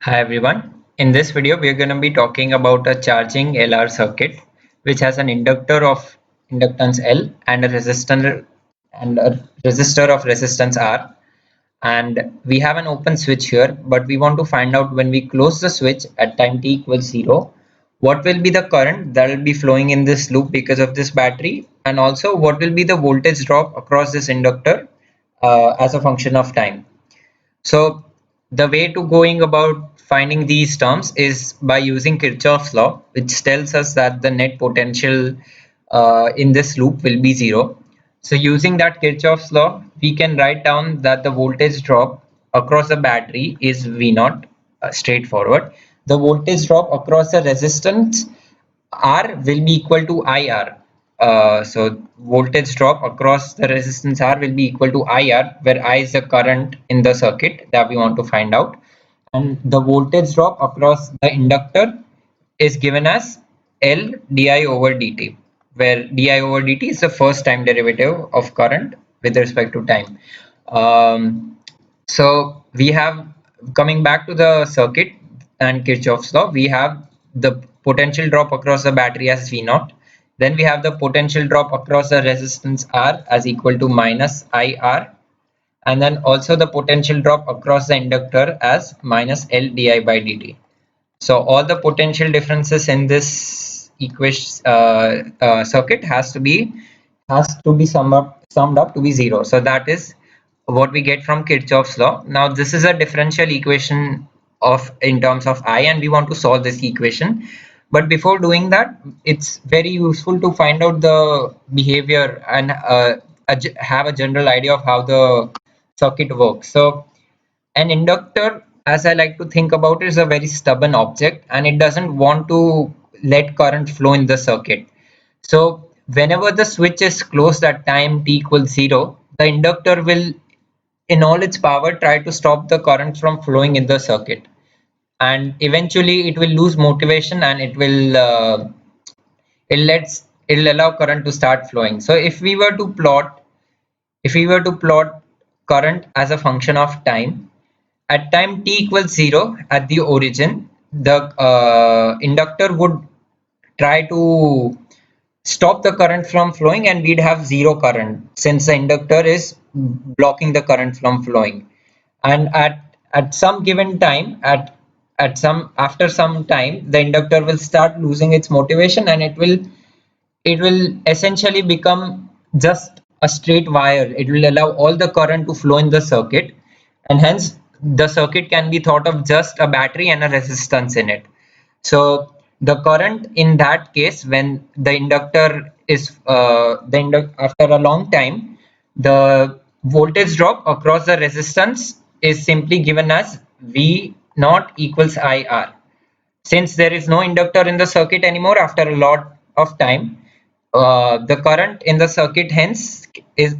Hi everyone. In this video, we are going to be talking about a charging LR circuit, which has an inductor of inductance L and a resistor of resistance R. And we have an open switch here, but we want to find out when we close the switch at time t equals 0, what will be the current that will be flowing in this loop because of this battery, and also what will be the voltage drop across this inductor as a function of time. So the way to going about finding these terms is by using Kirchhoff's law, which tells us that the net potential in this loop will be zero. So using that Kirchhoff's law, we can write down that the voltage drop across the battery is V naught, straightforward. The voltage drop across the resistance R will be equal to IR. So voltage drop across the resistance R will be equal to IR, where I is the current in the circuit that we want to find out. And the voltage drop across the inductor is given as L di over dt, where di over dt is the first time derivative of current with respect to time. So we have, coming back to the circuit and Kirchhoff's law, we have the potential drop across the battery as V naught. Then we have the potential drop across the resistance R as equal to minus IR. And then also the potential drop across the inductor as minus L di by dt. So all the potential differences in this equation circuit has to be summed up to be zero. So that is what we get from Kirchhoff's law. Now this is a differential equation of in terms of I, and we want to solve this equation. But before doing that, it's very useful to find out the behavior and have a general idea of how the circuit works. So an inductor, as I like to think about it, is a very stubborn object and it doesn't want to let current flow in the circuit. So whenever the switch is closed at time t equals 0, the inductor will in all its power try to stop the current from flowing in the circuit, and eventually it will lose motivation and it'll allow current to start flowing. So if we were to plot current as a function of time, at time t equals 0 at the origin, the inductor would try to stop the current from flowing and we'd have zero current since the inductor is blocking the current from flowing. And at some given time, at some after some time, the inductor will start losing its motivation and it will essentially become just a straight wire. It will allow all the current to flow in the circuit, and hence the circuit can be thought of just a battery and a resistance in it. So the current in that case, when the inductor is after a long time, the voltage drop across the resistance is simply given as V naught equals IR. Since there is no inductor in the circuit anymore after a lot of time, the current in the circuit hence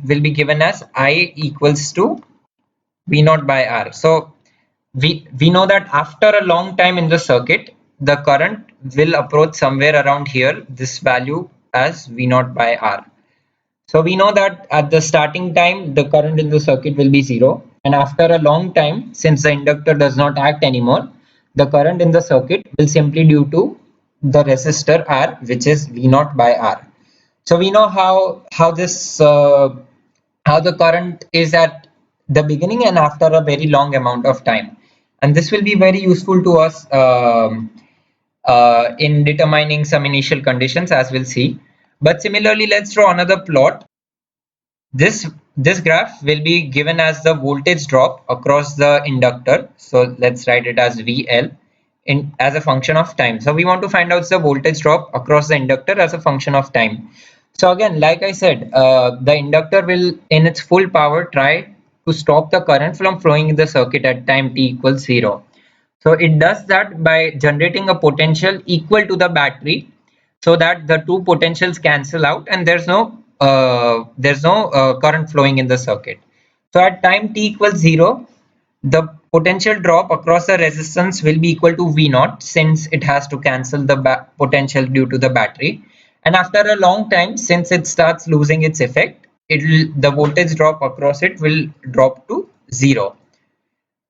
will be given as I equals to V naught by R. So we know that after a long time in the circuit, the current will approach somewhere around here, this value as V naught by R. So we know that at the starting time, the current in the circuit will be zero. And after a long time, since the inductor does not act anymore, the current in the circuit will simply due to the resistor R, which is V naught by R. So we know how the current is at the beginning and after a very long amount of time, and this will be very useful to us in determining some initial conditions, as we'll see. But similarly, let's draw another plot. This graph will be given as the voltage drop across the inductor. So let's write it as VL in as a function of time. So we want to find out the voltage drop across the inductor as a function of time. So again, like I said, the inductor will in its full power try to stop the current from flowing in the circuit at time t equals 0. So it does that by generating a potential equal to the battery, so that the two potentials cancel out and there's no current flowing in the circuit. So at time t equals 0, the potential drop across the resistance will be equal to V naught, since it has to cancel the potential due to the battery. And after a long time, since it starts losing its effect, the voltage drop across it will drop to 0.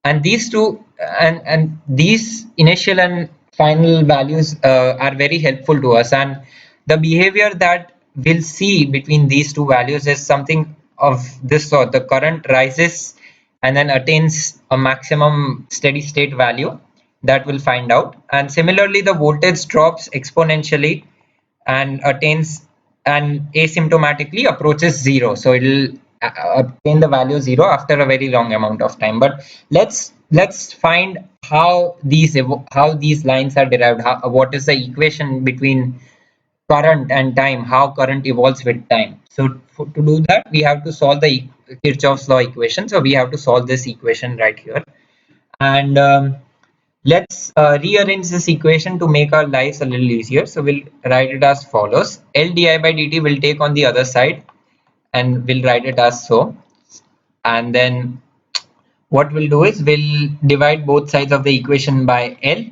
and these two and these initial and final values are very helpful to us, and the behavior that we'll see between these two values is something of this sort. The current rises and then attains a maximum steady state value that we'll find out, and similarly the voltage drops exponentially and attains and asymptomatically approaches zero, so it'll obtain the value zero after a very long amount of time. But let's find how how these lines are derived, what is the equation between current and time, how current evolves with time. So to do that we have to solve the Kirchhoff's law equation. So we have to solve this equation right here, and let's rearrange this equation to make our lives a little easier. So we'll write it as follows: L di by dt will take on the other side and we'll write it as so. And then what we'll do is we'll divide both sides of the equation by L.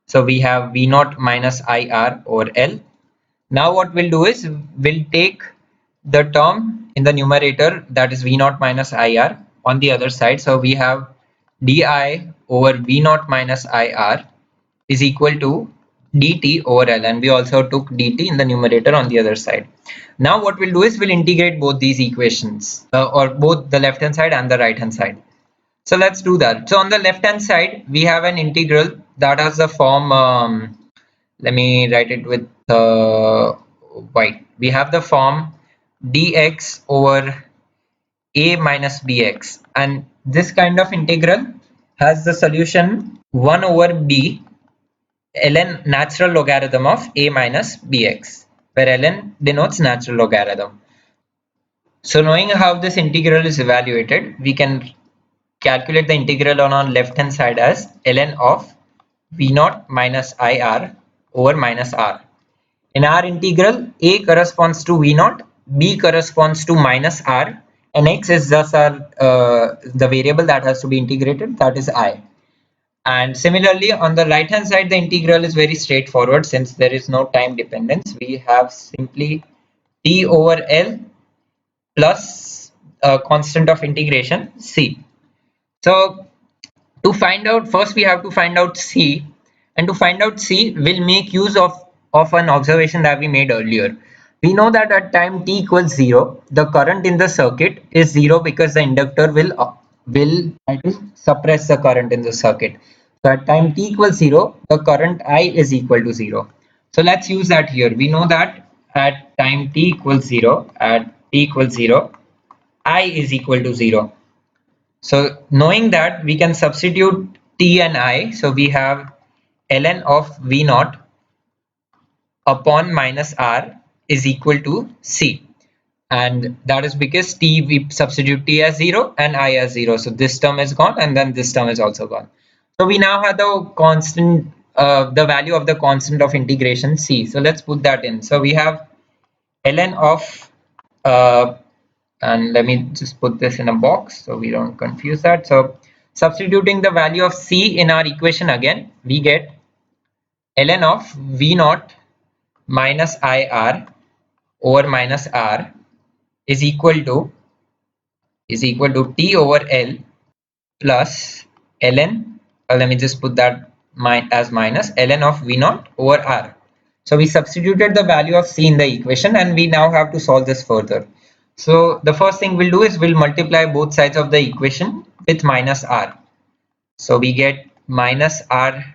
So we have V naught minus IR over L. Now what we'll do is we'll take the term in the numerator, that is V naught minus IR, on the other side. So we have di over V naught minus IR is equal to dt over L, and we also took dt in the numerator on the other side. Now what we'll do is we'll integrate both these equations, or both the left hand side and the right hand side. So let's do that. So on the left hand side we have an integral that has the form, let me write it with white. We have the form dx over a minus bx, and this kind of integral has the solution 1 over b ln natural logarithm of a minus bx, where ln denotes natural logarithm. So knowing how this integral is evaluated, we can calculate the integral on our left hand side as ln of v naught minus ir over minus r. In our integral, a corresponds to v naught, b corresponds to minus r, and x is just our the variable that has to be integrated, that is I. And similarly on the right hand side the integral is very straightforward. Since there is no time dependence, we have simply t over L plus a constant of integration c. So to find out, first we have to find out c, and to find out c we'll make use of an observation that we made earlier. We know that at time t equals 0 the current in the circuit is 0 because the inductor will try to suppress the current in the circuit. So at time t equals 0 the current I is equal to 0. So let's use that here. We know that at time t equals 0, at t equals 0 I is equal to 0. So knowing that, we can substitute t and I. So we have ln of v naught upon minus r is equal to c, and that is because t, we substitute t as 0 and I as 0. So this term is gone and then this term is also gone. So we now have the constant, the value of the constant of integration c. So let's put that in. So we have ln of and let me just put this in a box so we don't confuse that. So substituting the value of c in our equation again, we get ln of v naught minus ir over minus r is equal to t over L plus ln, let me just put that as minus ln of v naught over r. So we substituted the value of c in the equation and we now have to solve this further. So the first thing we'll do is we'll multiply both sides of the equation with minus r. So we get minus rt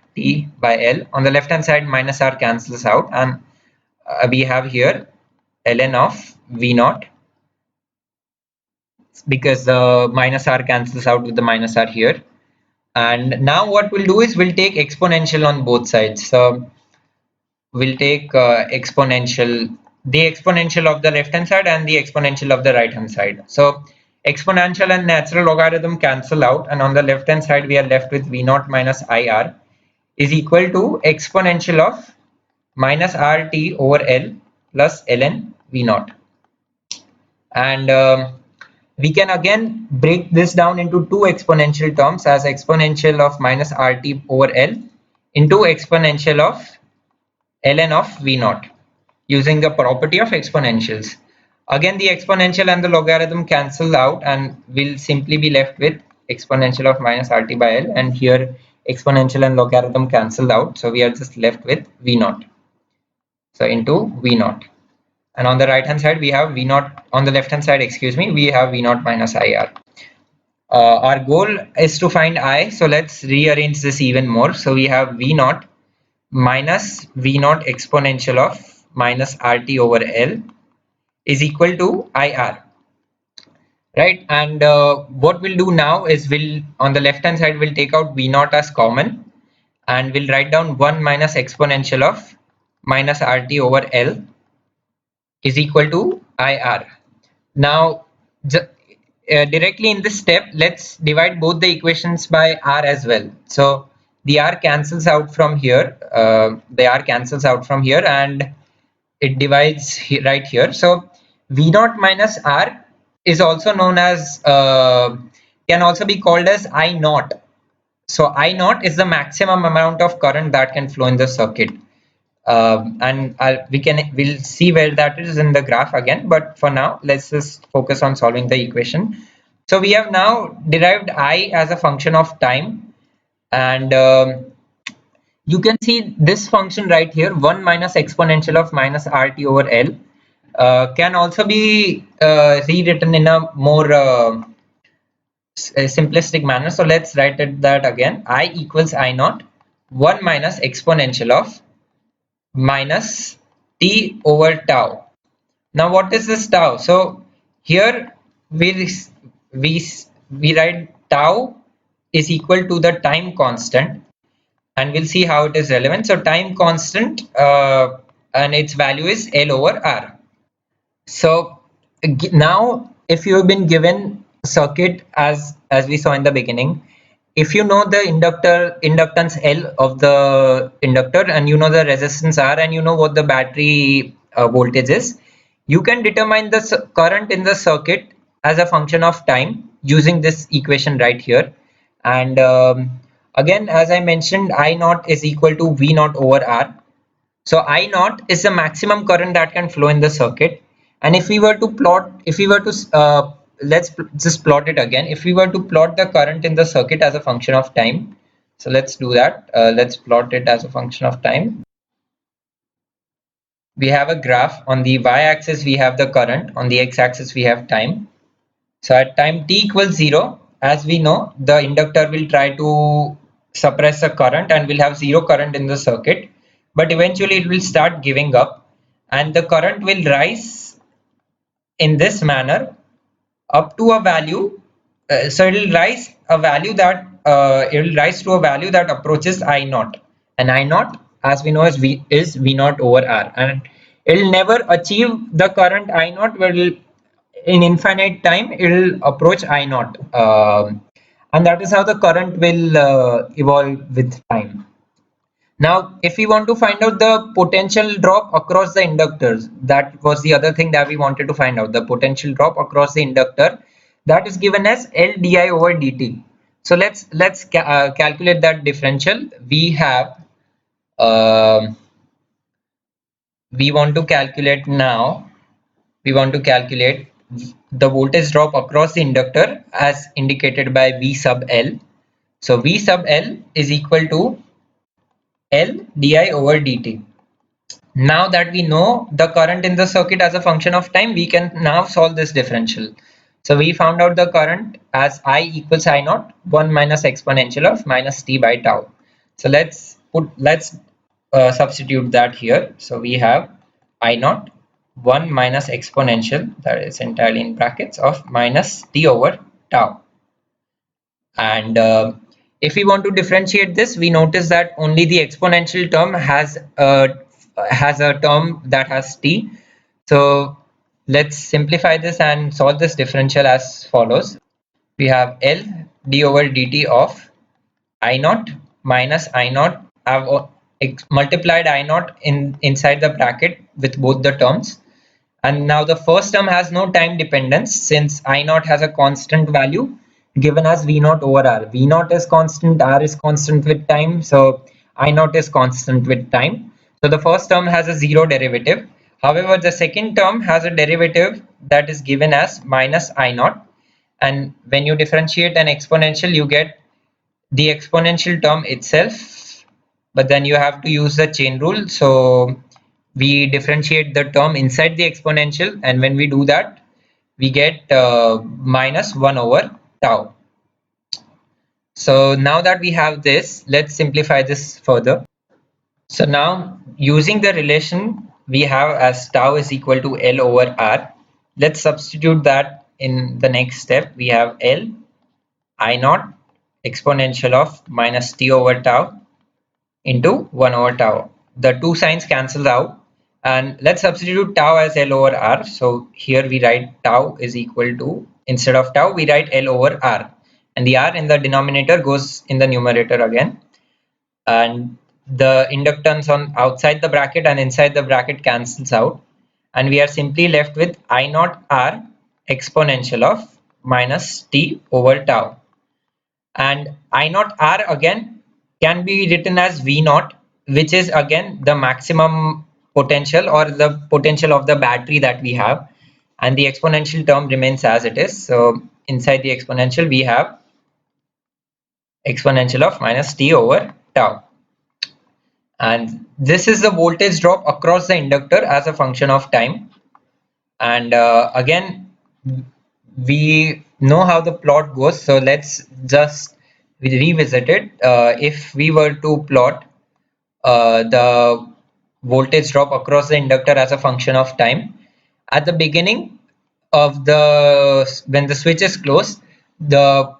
by L. On the left hand side minus r cancels out, and we have here ln of v naught, because the minus r cancels out with the minus r here. And now what we'll do is we'll take exponential on both sides. So we'll take the exponential of the left hand side and the exponential of the right hand side. So exponential and natural logarithm cancel out, and on the left hand side we are left with v naught minus ir is equal to exponential of minus rt over L plus ln v naught. And we can again break this down into two exponential terms as exponential of minus rt over L into exponential of ln of v naught using the property of exponentials. Again the exponential and the logarithm cancel out and we'll simply be left with exponential of minus RT by L, and here exponential and logarithm cancelled out, so we are just left with V naught. So into V naught, and on the right hand side we have V naught, on the left hand side, excuse me, we have V naught minus IR. Our goal is to find I, so let's rearrange this even more. So we have V naught minus V naught exponential of minus RT over L is equal to IR, right? And what we'll do now is, we'll on the left hand side we'll take out V naught as common, and we'll write down 1 minus exponential of minus RT over L is equal to IR. Now directly in this step, let's divide both the equations by R as well. So the R cancels out from here, and it divides right here. So V naught minus R is also known as, can also be called as I naught. So I naught is the maximum amount of current that can flow in the circuit. And we'll see where that is in the graph again, but for now let's just focus on solving the equation. So we have now derived I as a function of time, and you can see this function right here, 1 minus exponential of minus RT over L, can also be rewritten in a more simplistic manner. So let's write it that again, I equals I naught 1 minus exponential of minus T over tau. Now what is this tau? So here we write tau is equal to the time constant, and we'll see how it is relevant. So time constant, and its value is L over R. So now if you have been given circuit as we saw in the beginning, if you know the inductance L of the inductor, and you know the resistance R, and you know what the battery voltage is, you can determine the current in the circuit as a function of time using this equation right here. And again, as I mentioned, I naught is equal to V naught over R. So I naught is the maximum current that can flow in the circuit. And if we were to let's just plot it again. If we were to plot the current in the circuit as a function of time, so let's do that. Let's plot it as a function of time. We have a graph. On the y-axis we have the current, on the x-axis we have time. So at time t equals 0, as we know, the inductor will try to suppress the current and will have zero current in the circuit, but eventually it will start giving up, and the current will rise in this manner up to a value. So it will rise to a value that approaches I naught, and I naught, as we know, is V naught over R, and it will never achieve the current I naught. Will in infinite time it will approach I naught, and that is how the current will evolve with time. Now, if we want to find out the potential drop across the inductors, that was the other thing that we wanted to find out, the potential drop across the inductor, that is given as L di over dt. So let's calculate that differential. We have we want to calculate the voltage drop across the inductor as indicated by V sub L. So V sub L is equal to L di over dt. Now that we know the current in the circuit as a function of time, we can now solve this differential. So we found out the current as I equals I naught 1 minus exponential of minus t by tau. So let's substitute that here. So we have I naught 1 minus exponential, that is entirely in brackets, of minus t over tau. And if we want to differentiate this, we notice that only the exponential term has a term that has t. So let's simplify this and solve this differential as follows. We have L d over dt of I naught minus I naught. I've multiplied I naught inside the bracket with both the terms, and now the first term has no time dependence since I naught has a constant value given as V naught over R. V naught is constant, R is constant with time, so I naught is constant with time. So the first term has a zero derivative. However, the second term has a derivative that is given as minus I naught, and when you differentiate an exponential you get the exponential term itself, but then you have to use the chain rule. So we differentiate the term inside the exponential, and when we do that we get minus 1 over tau. So now that we have this, let's simplify this further. So now using the relation we have as tau is equal to L over R, let's substitute that in the next step. We have L I naught exponential of minus t over tau into 1 over tau. The two signs cancel out, and let's substitute tau as L over R. So here we write tau is equal to, instead of tau we write L over R, and the R in the denominator goes in the numerator again, and the inductance on outside the bracket and inside the bracket cancels out, and we are simply left with I naught R exponential of minus t over tau. And I naught R again can be written as V naught, which is again the maximum potential or the potential of the battery that we have, and the exponential term remains as it is. So inside the exponential we have exponential of minus t over tau, and this is the voltage drop across the inductor as a function of time. And again we know how the plot goes, so let's just revisit it. If we were to plot the voltage drop across the inductor as a function of time, at the beginning of when the switch is closed, the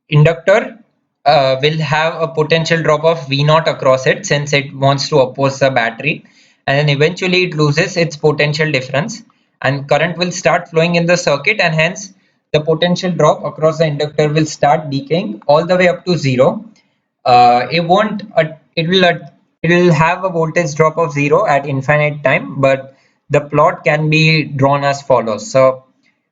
inductor will have a potential drop of V naught across it, since it wants to oppose the battery, and then eventually it loses its potential difference and current will start flowing in the circuit, and hence the potential drop across the inductor will start decaying all the way up to zero. It won't it will have a voltage drop of zero at infinite time, but the plot can be drawn as follows. So,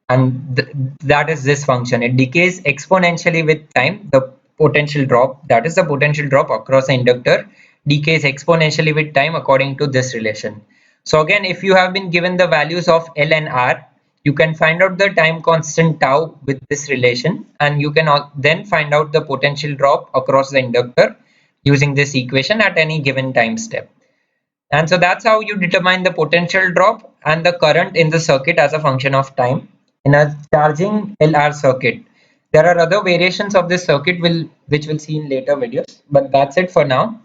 and that is this function. It decays exponentially with time. The potential drop, that is the potential drop across the inductor, decays exponentially with time according to this relation. So again, if you have been given the values of L and R, you can find out the time constant tau with this relation, and you can then find out the potential drop across the inductor using this equation at any given time step. And so that's how you determine the potential drop and the current in the circuit as a function of time in a charging LR circuit. There are other variations of this circuit which we'll see in later videos, but that's it for now.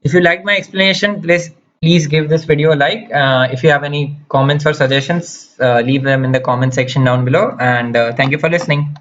If you like my explanation, please give this video a like. If you have any comments or suggestions, leave them in the comment section down below, and thank you for listening.